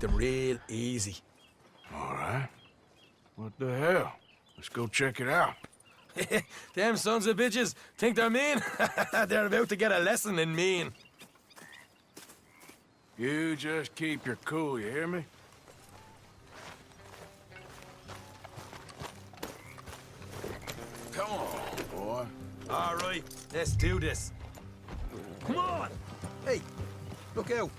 Them real easy. All right. What the hell? Let's go check it out. Them sons of bitches think they're mean. They're about to get a lesson in mean. You just keep your cool, you hear me? Come on, boy. All right, let's do this. Come on! Hey, look out.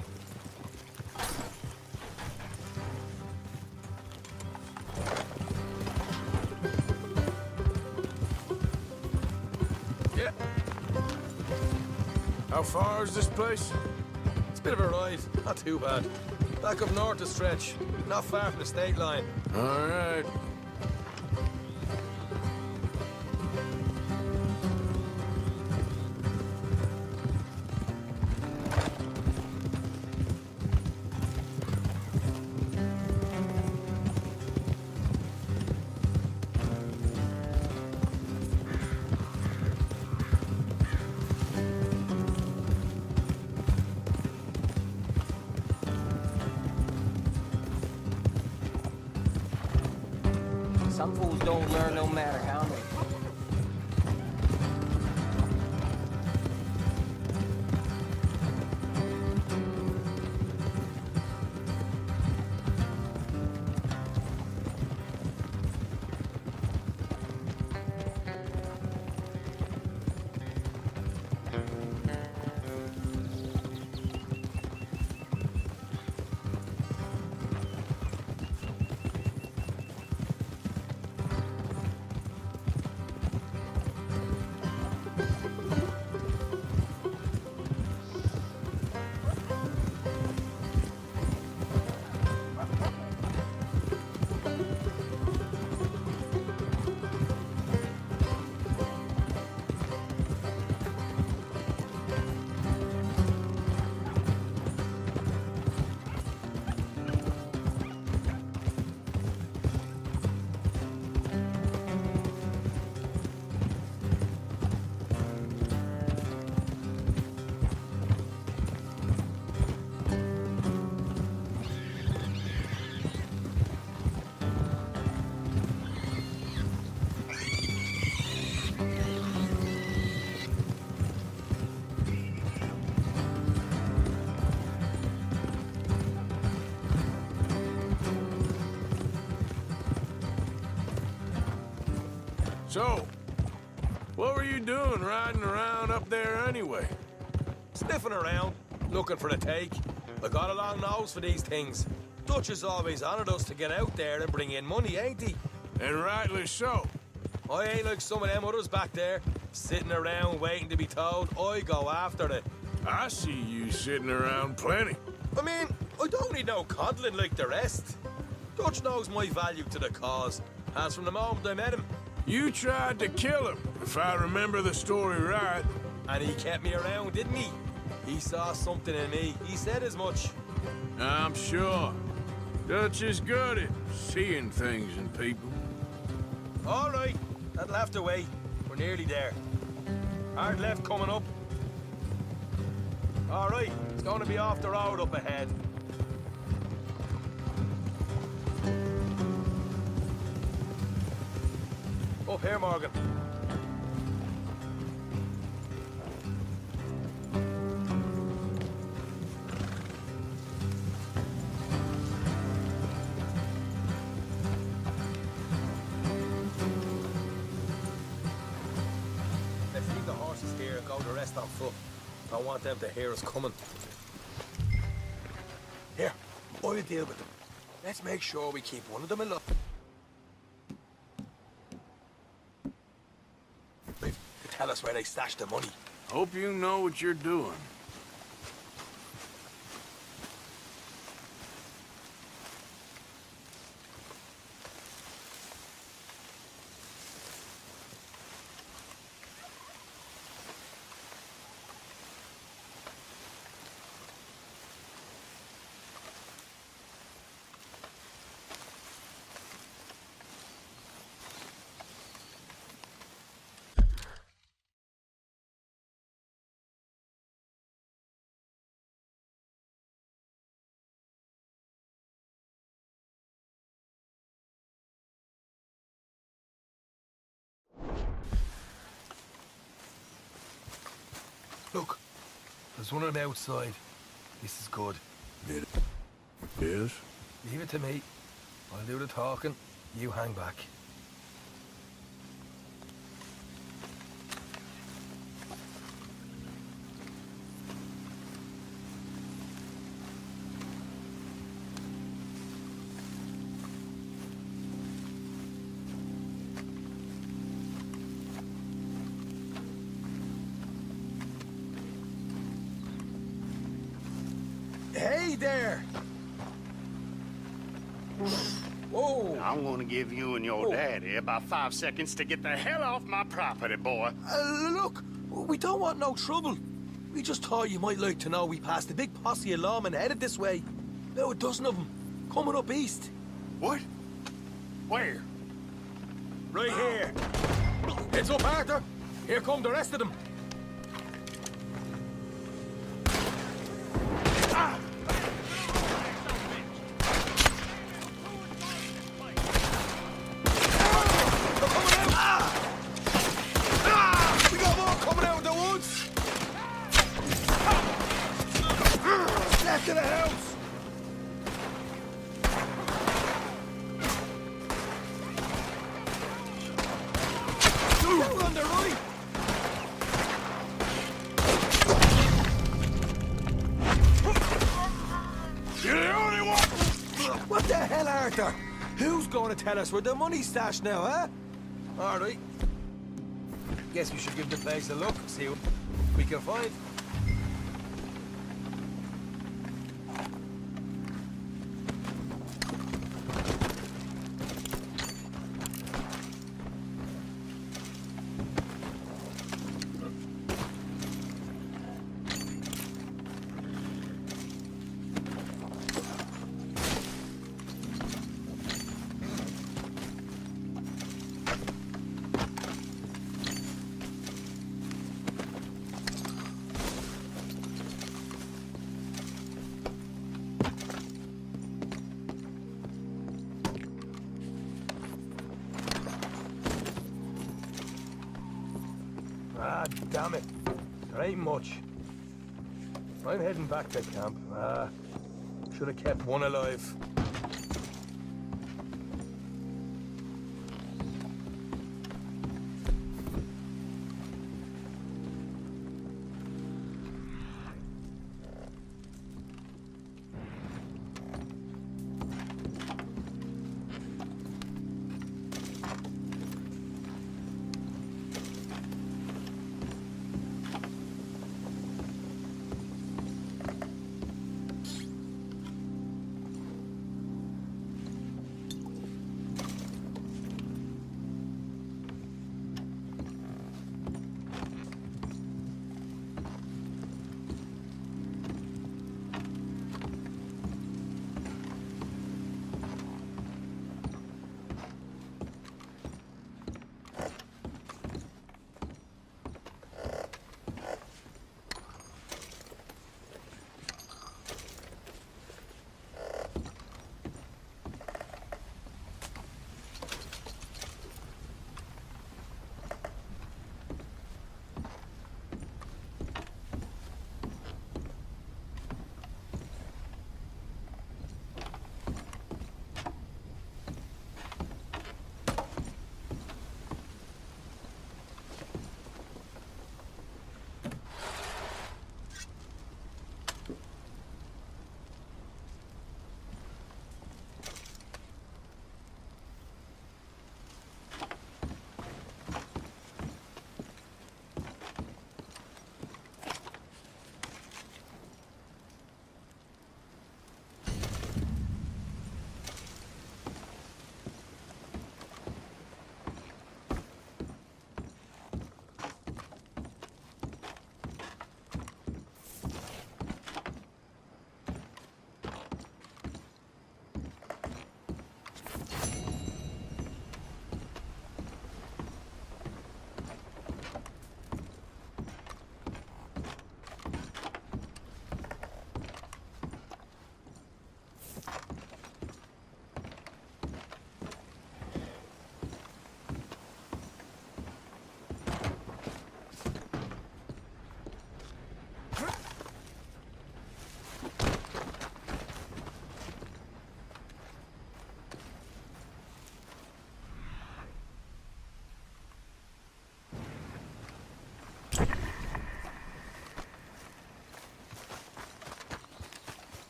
Yeah. How far is this place? It's a bit of a ride, not too bad. Back up north a stretch, not far from the state line. All right. Some fools don't learn no matter how many. So, what were you doing riding around up there anyway? Sniffing around, looking for the take. I got a long nose for these things. Dutch has always honored us to get out there and bring in money, ain't he? And rightly so. I ain't like some of them others back there, sitting around waiting to be told. I go after it. I see you sitting around plenty. I mean, I don't need no coddling like the rest. Dutch knows my value to the cause, as from the moment I met him. You tried to kill him, if I remember the story right. And he kept me around, didn't he? He saw something in me. He said as much. I'm sure. Dutch is good at seeing things in people. All right, that'll have to wait. We're nearly there. Hard left coming up. All right, it's going to be off the road up ahead. Up here, Morgan. Let's leave the horses here and go the rest on foot. I want them to hear us coming. Here, I'll deal with them. Let's make sure we keep one of them alive. To tell us where they stashed the money. Hope you know what you're doing. There's one of them outside. This is good. It is? Leave it to me. I'll do the talking. You hang back. Hey there! Whoa! I'm gonna give you and your daddy about 5 seconds to get the hell off my property, boy. Look, we don't want no trouble. We just thought you might like to know we passed a big posse of lawmen headed this way. About a dozen of them, coming up east. What? Where? Right here. Heads up, Arthur. Here come the rest of them. To the house! Down on the right! You're the only one! What the hell, Arthur? Who's going to tell us where the money's stashed now, huh? All right. Guess we should give the place a look, see what we can find. Ah, damn it. There ain't much. I'm heading back to camp. Should have kept one alive.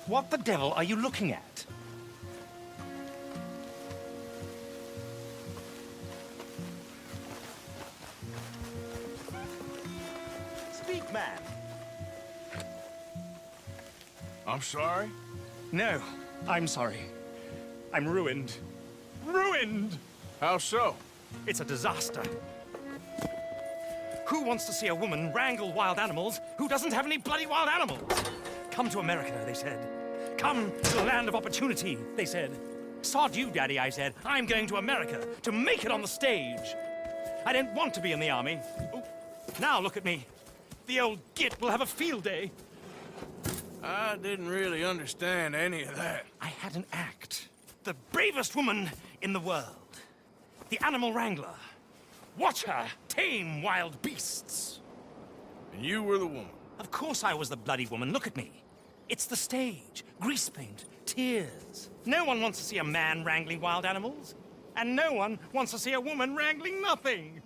What the devil are you looking at? Speak, man. I'm sorry? No, I'm sorry. I'm ruined. Ruined! How so? It's a disaster. Who wants to see a woman wrangle wild animals who doesn't have any bloody wild animals? Come to America, they said. Come to the land of opportunity, they said. Sod you, Daddy, I said. I'm going to America to make it on the stage. I didn't want to be in the army. Oh, now look at me. The old git will have a field day. I didn't really understand any of that. I had an act. The bravest woman in the world. The animal wrangler. Watch her tame wild beasts. And you were the woman. Of course I was the bloody woman. Look at me. It's the stage. Grease paint. Tears. No one wants to see a man wrangling wild animals. And no one wants to see a woman wrangling nothing.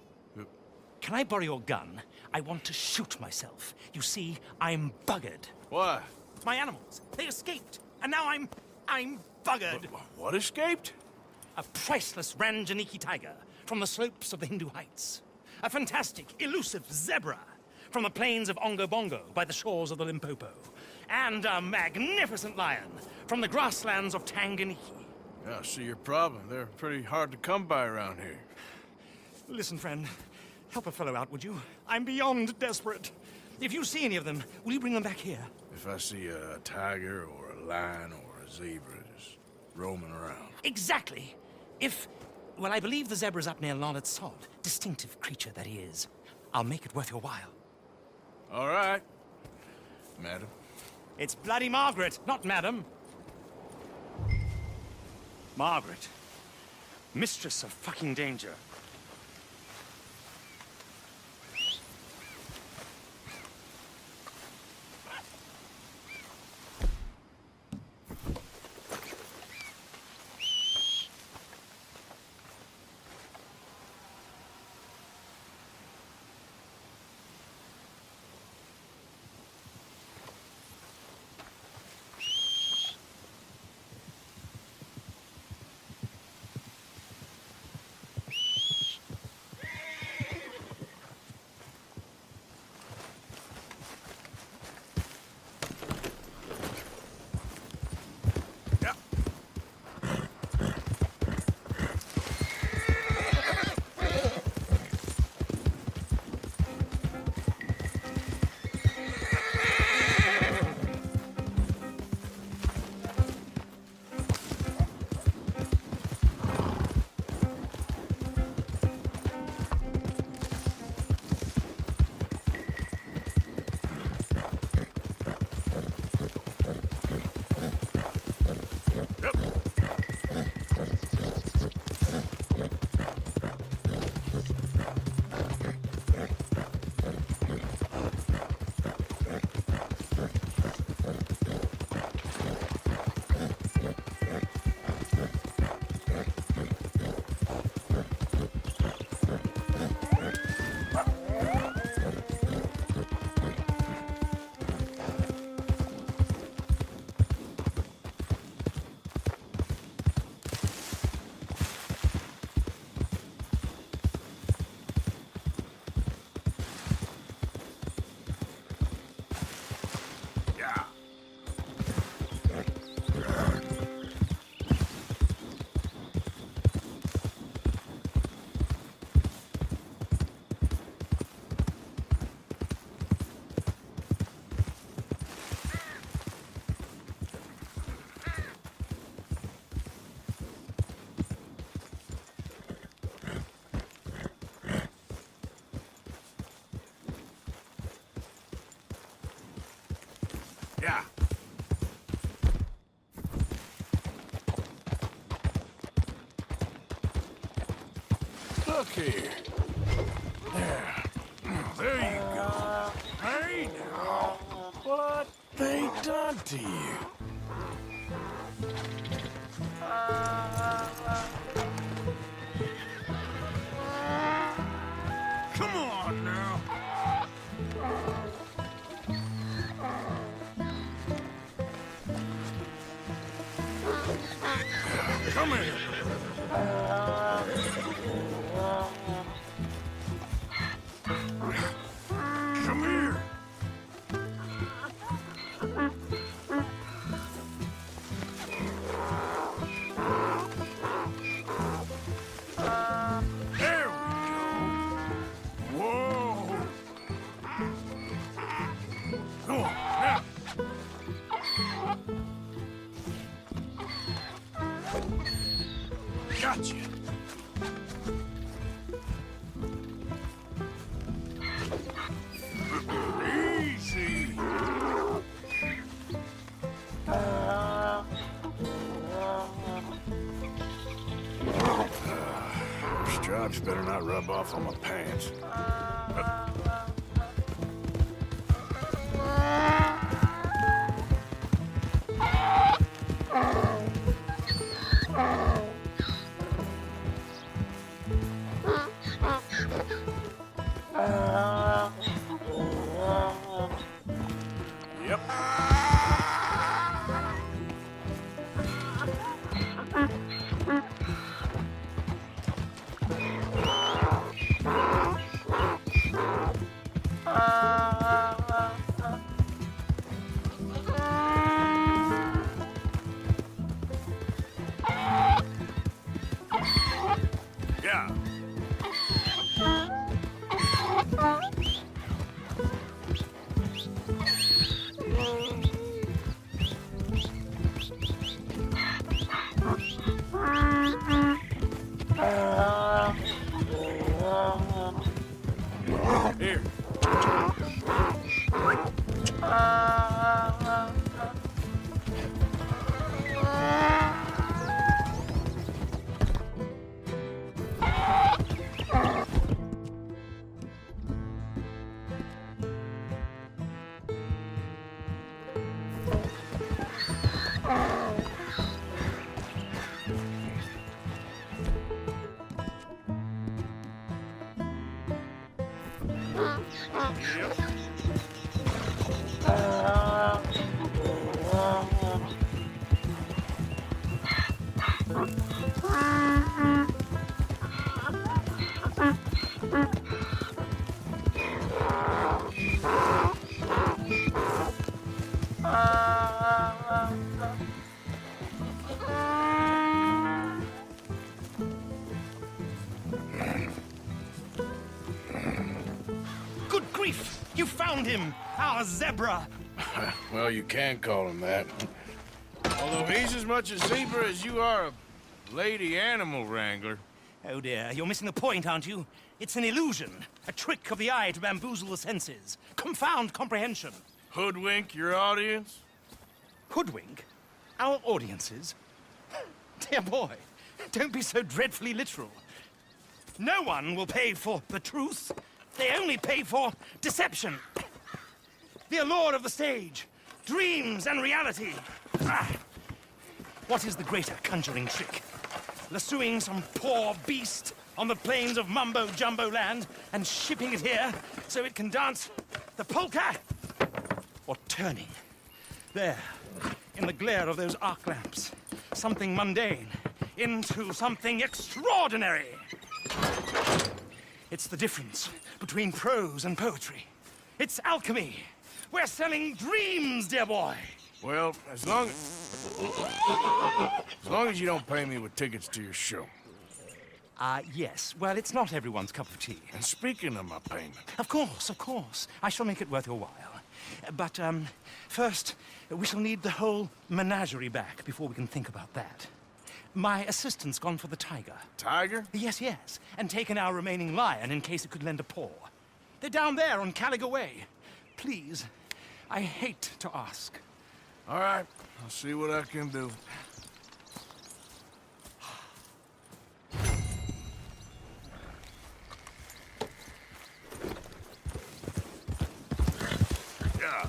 Can I borrow your gun? I want to shoot myself. You see, I'm buggered. Why? My animals, they escaped. And now I'm buggered. What escaped? A priceless Ranjaniki tiger from the slopes of the Hindu Heights. A fantastic, elusive zebra from the plains of Ongo Bongo by the shores of the Limpopo. And a magnificent lion from the grasslands of Tanganyika. Yeah, I see your problem. They're pretty hard to come by around here. Listen, friend, help a fellow out, would you? I'm beyond desperate. If you see any of them, will you bring them back here? If I see a tiger or a lion or a zebra just roaming around. Exactly. Well, I believe the zebra's up near Larned Sod. Distinctive creature that he is. I'll make it worth your while. All right, madam. It's bloody Margaret, not madam. Margaret. Mistress of fucking danger. Yeah. Look here. There you go. Hey now. What they done to you? Come on now. Come here. Come here. There we go. Whoa. Go on, now. Gotcha. Easy. Stripes better not rub off on my pants. Yep. Yeah. Here. Yep. Good grief! You found him! Our zebra! Well, you can call him that. Although he's as much a zebra as you are a lady animal wrangler. Oh dear, you're missing the point, aren't you? It's an illusion. A trick of the eye to bamboozle the senses. Confound comprehension. Hoodwink your audience? Hoodwink? Our audiences? Dear boy, don't be so dreadfully literal. No one will pay for the truth. They only pay for deception. The allure of the stage, dreams and reality. Ah. What is the greater conjuring trick? Lassoing some poor beast on the plains of mumbo-jumbo land and shipping it here so it can dance the polka? Or turning, there, in the glare of those arc lamps, something mundane into something extraordinary? It's the difference between prose and poetry. It's alchemy. We're selling dreams, dear boy. Well, as long as you don't pay me with tickets to your show. Yes. Well, it's not everyone's cup of tea. And speaking of my payment, Of course. I shall make it worth your while. But, first, we shall need the whole menagerie back before we can think about that. My assistant's gone for the tiger. Tiger? Yes, and taken our remaining lion in case it could lend a paw. They're down there on Caliga Way. Please, I hate to ask. All right, I'll see what I can do. Yeah.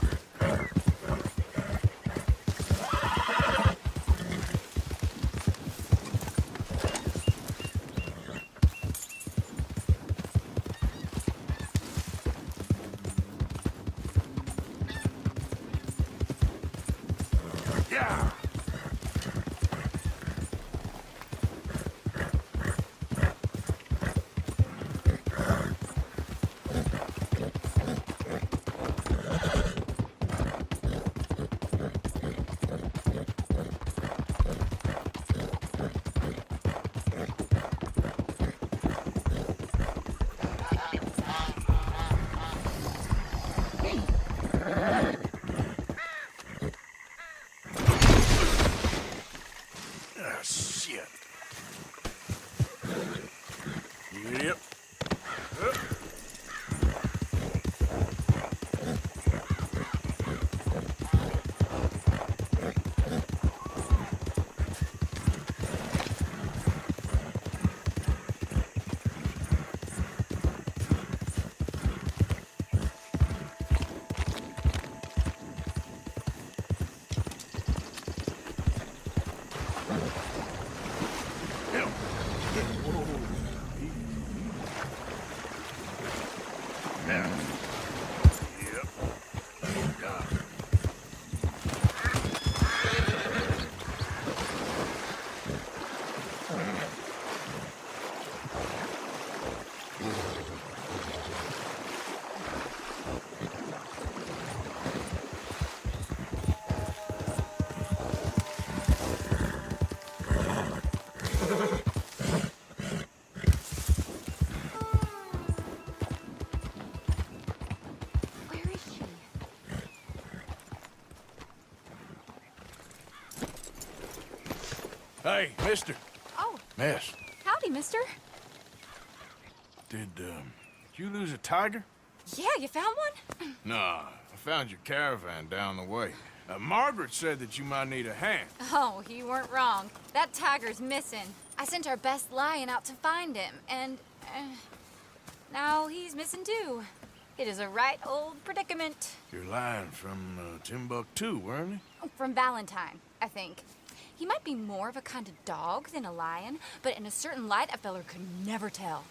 Yeah. Hey, mister. Oh, Miss. howdy, mister. Did you lose a tiger? Yeah, you found one? Nah, I found your caravan down the way. Margaret said that you might need a hand. Oh, you weren't wrong. That tiger's missing. I sent our best lion out to find him, and now he's missing too. It is a right old predicament. You're lying from Timbuktu, weren't you? From Valentine, I think. He might be more of a kind of dog than a lion, but in a certain light, a feller could never tell.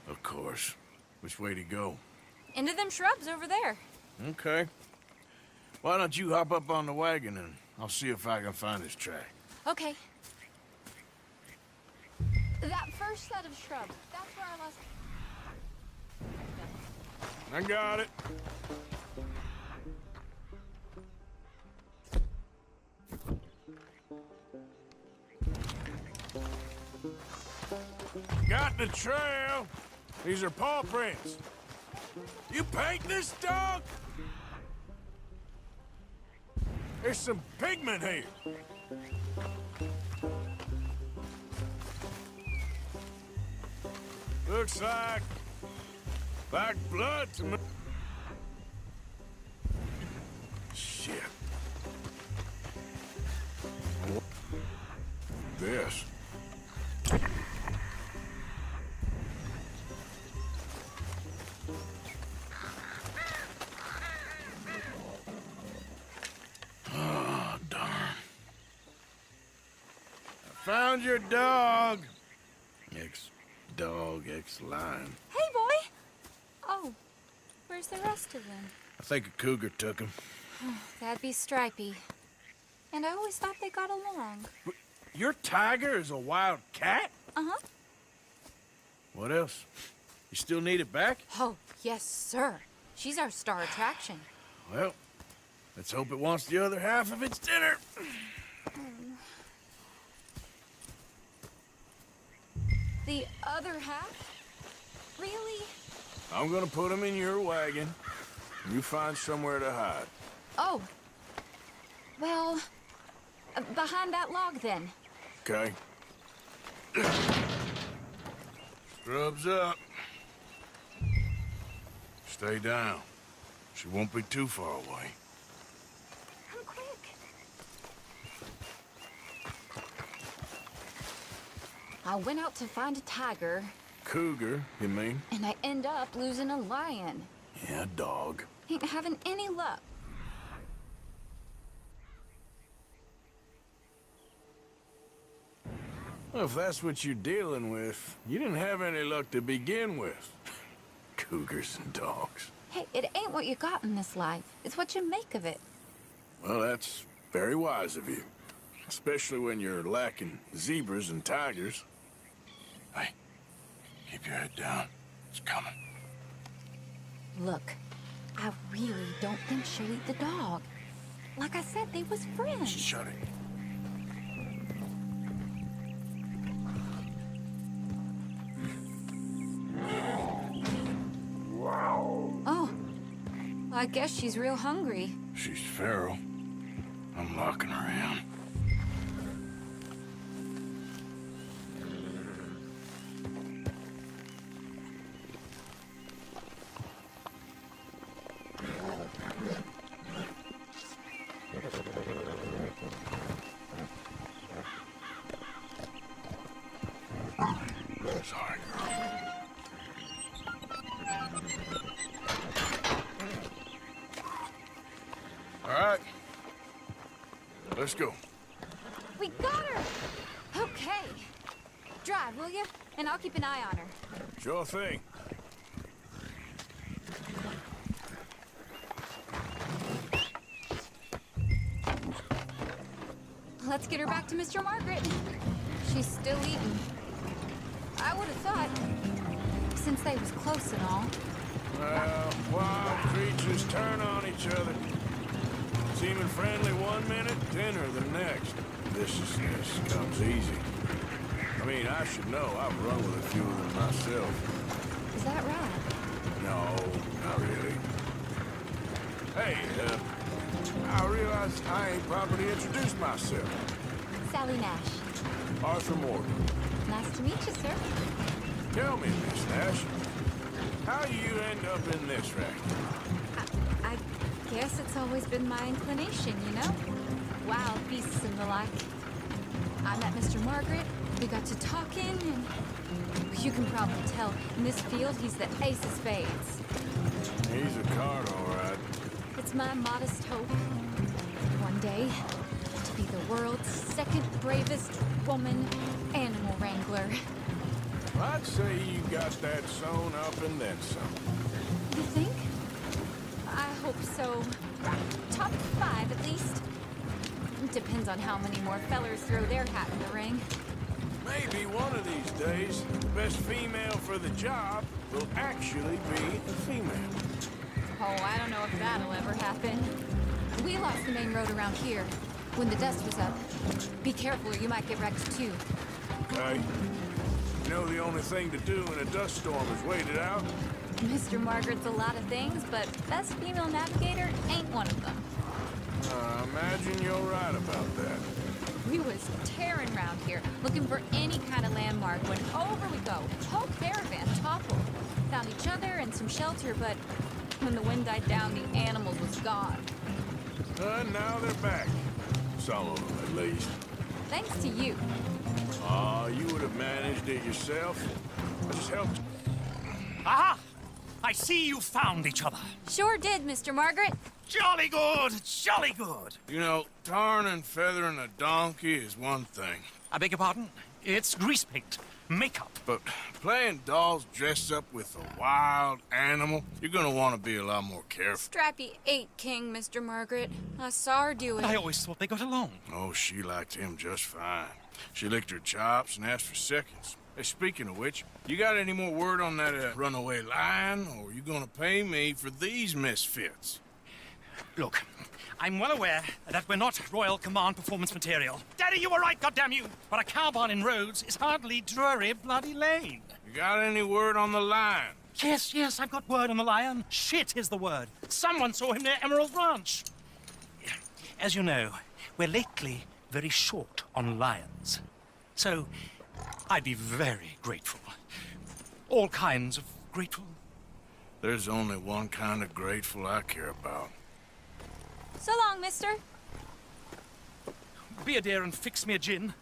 Of course. Which way to go? Into them shrubs over there. Okay. Why don't you hop up on the wagon and I'll see if I can find his track. Okay. That first set of shrubs, that's where I lost... I got it. Got the trail. These are paw prints. You paint this dog? There's some pigment here. Looks like blood to me. Shit. This. Oh, darn. I found your dog. Ex-dog, ex-lion. Hey, boy! Oh, where's the rest of them? I think a cougar took him. That'd be Stripey. And I always thought they got along. Your tiger is a wild cat? Uh-huh. What else? You still need it back? Oh, yes, sir. She's our star attraction. Well, let's hope it wants the other half of its dinner. The other half? Really? I'm gonna put him in your wagon. You find somewhere to hide. Oh. Well, behind that log, then. Okay. Scrubs up. Stay down. She won't be too far away. Come quick. I went out to find a tiger, Cougar, you mean? and I end up losing a lion. Yeah, dog. Ain't having any luck. Well, if that's what you're dealing with, you didn't have any luck to begin with. Cougars and dogs. Hey, it ain't what you got in this life. It's what you make of it. Well, that's very wise of you. Especially when you're lacking zebras and tigers. Hey, keep your head down. It's coming. Look, I really don't think she'll eat the dog. Like I said, they was friends. Shut it. Oh, I guess she's real hungry. She's feral. I'm locking her in. Sorry, girl. All right. Let's go. We got her! Okay. Drive, will you? And I'll keep an eye on her. Sure thing. Let's get her back to Mr. Margaret. She's still eating. I would have thought, since they was close and all. Well, wild creatures turn on each other. Seeming friendly one minute, dinner the next. Viciousness comes easy. I mean, I should know. I've run with a few of them myself. Is that right? No, not really. Hey, I realized I ain't properly introduced myself. Sally Nash. Arthur Morgan. Nice to meet you, sir. Tell me, Miss Nash, how you end up in this racket? I guess it's always been my inclination, you know? Wild beasts and the like. I met Mr. Margaret, we got to talking, and you can probably tell, in this field, he's the ace of spades. He's a card, all right. It's my modest hope, one day, to be the world's second bravest woman animal wrangler. I'd say you got that sewn up and then some. You think? I hope so. Top 5, at least. Depends on how many more fellers throw their hat in the ring. Maybe one of these days, the best female for the job will actually be a female. Oh, I don't know if that'll ever happen. We lost the main road around here when the dust was up. Be careful or you might get wrecked too. Okay? You know the only thing to do in a dust storm is wait it out? Mr. Margaret's a lot of things, but best female navigator ain't one of them. I imagine you're right about that. We was tearing around here, looking for any kind of landmark when over we go. Whole caravan toppled. Found each other and some shelter, but when the wind died down, the animals was gone. Now they're back. Some of them, at least. Thanks to you. You would have managed it yourself. I just helped. Aha! I see you found each other. Sure did, Mr. Margaret. Jolly good, jolly good. You know, tarring and feathering a donkey is one thing. I beg your pardon? It's grease paint, makeup. But playing dolls dressed up with a wild animal, you're gonna want to be a lot more careful. Strappy ate King, Mr. Margaret. I saw her do it. I always thought they got along. Oh, she liked him just fine. She licked her chops and asked for seconds. Hey, speaking of which, you got any more word on that runaway lion, or are you gonna pay me for these misfits? Look, I'm well aware that we're not Royal Command performance material. Daddy, you were right, goddammit you! But a cow barn in Rhodes is hardly Drury Bloody Lane. You got any word on the lion? Yes, I've got word on the lion. Shit is the word. Someone saw him near Emerald Ranch. As you know, we're lately very short on lions. So, I'd be very grateful. All kinds of grateful. There's only one kind of grateful I care about. So long, mister. Be a dear and fix me a gin.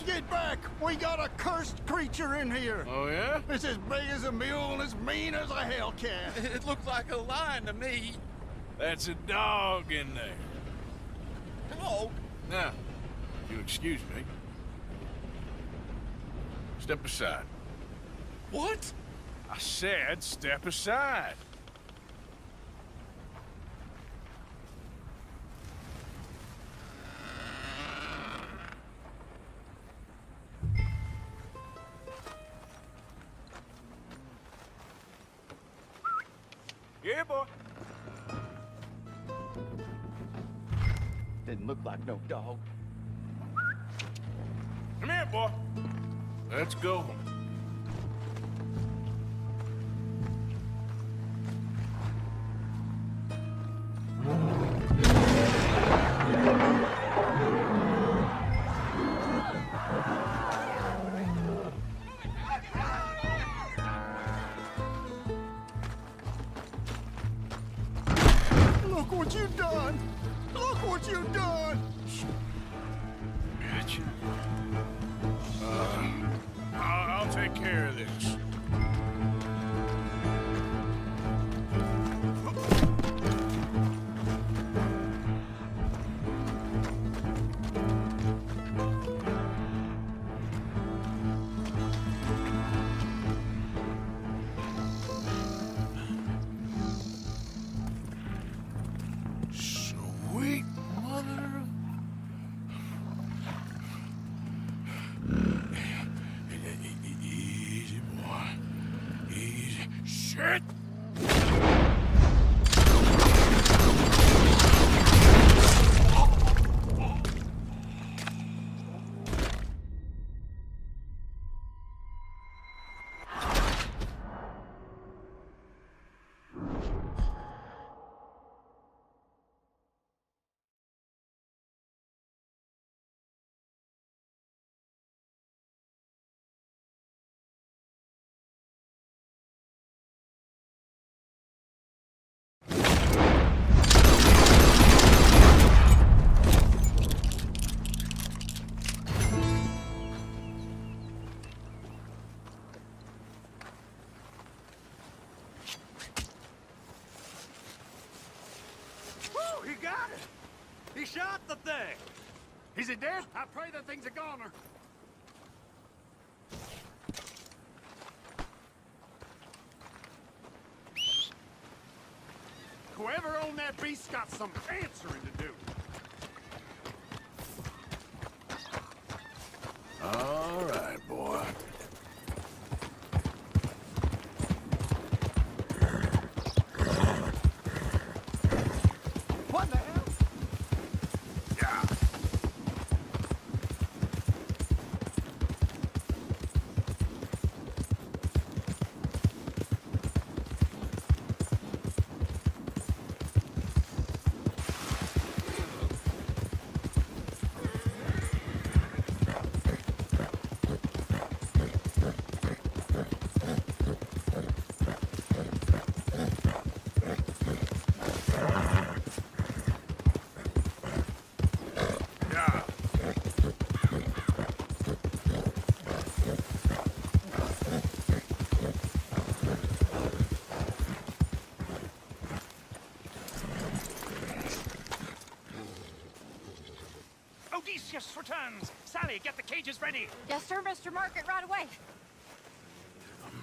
Get back! We got a cursed creature in here! Oh, yeah? It's as big as a mule and as mean as a hellcat. It looked like a lion to me. That's a dog in there. Dog? Now, if you'll excuse me. Step aside. What? I said step aside. Yeah, boy. Didn't look like no dog. Come here, boy. Let's go. Look what you done! Look what you done! Gotcha. I'll take care of this. Sweet mother of... Easy, boy. Easy. Shit! Woo, he got it! He shot the thing! Is he dead? I pray that thing's a goner. Whoever owned that beast's got some answering to do. All right, boy. What the hell? Yeah. Odysseus returns! Sally, get the cages ready! Yes, sir, Mr. Margaret, right away.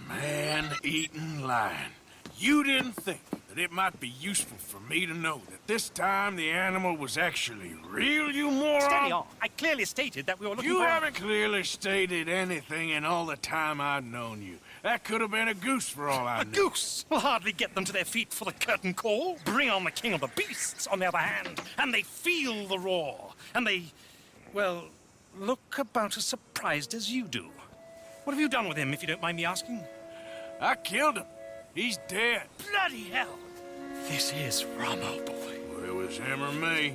Man-eating lion. You didn't think that it might be useful for me to know that this time the animal was actually real, you moron? Steady on. I clearly stated that we were looking You for... haven't clearly stated anything in all the time I've known you. That could have been a goose for all I A know. goose will hardly get them to their feet for the curtain call. Bring on the king of the beasts, on the other hand, and they feel the roar. And they, well, look about as surprised as you do. What have you done with him, if you don't mind me asking? I killed him. He's dead. Bloody hell! This is Ramo, boy. Well, it was him or me.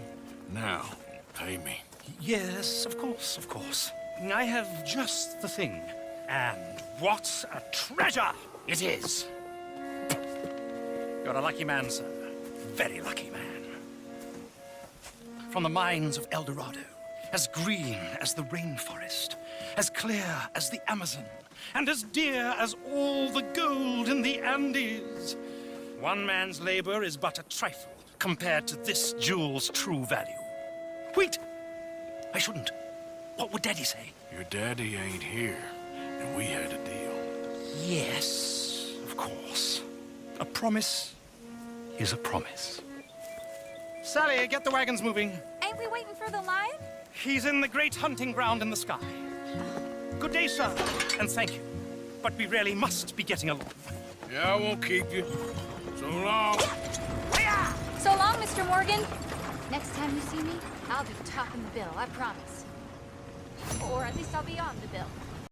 Now, pay me. Yes, of course, of course. I have just the thing. And what a treasure it is! You're a lucky man, sir. Very lucky man. From the mines of El Dorado, as green as the rainforest, as clear as the Amazon, and as dear as all the gold in the Andes. One man's labor is but a trifle compared to this jewel's true value. Wait! I shouldn't. What would Daddy say? Your daddy ain't here, and we had a deal. Yes, of course. A promise is a promise. Sally, get the wagons moving. Ain't we waiting for the lion? He's in the great hunting ground in the sky. Good day, sir, and thank you. But we really must be getting along. Yeah, I won't keep you. So long. So long, Mr. Morgan. Next time you see me, I'll be topping the bill, I promise. Or at least I'll be on the bill.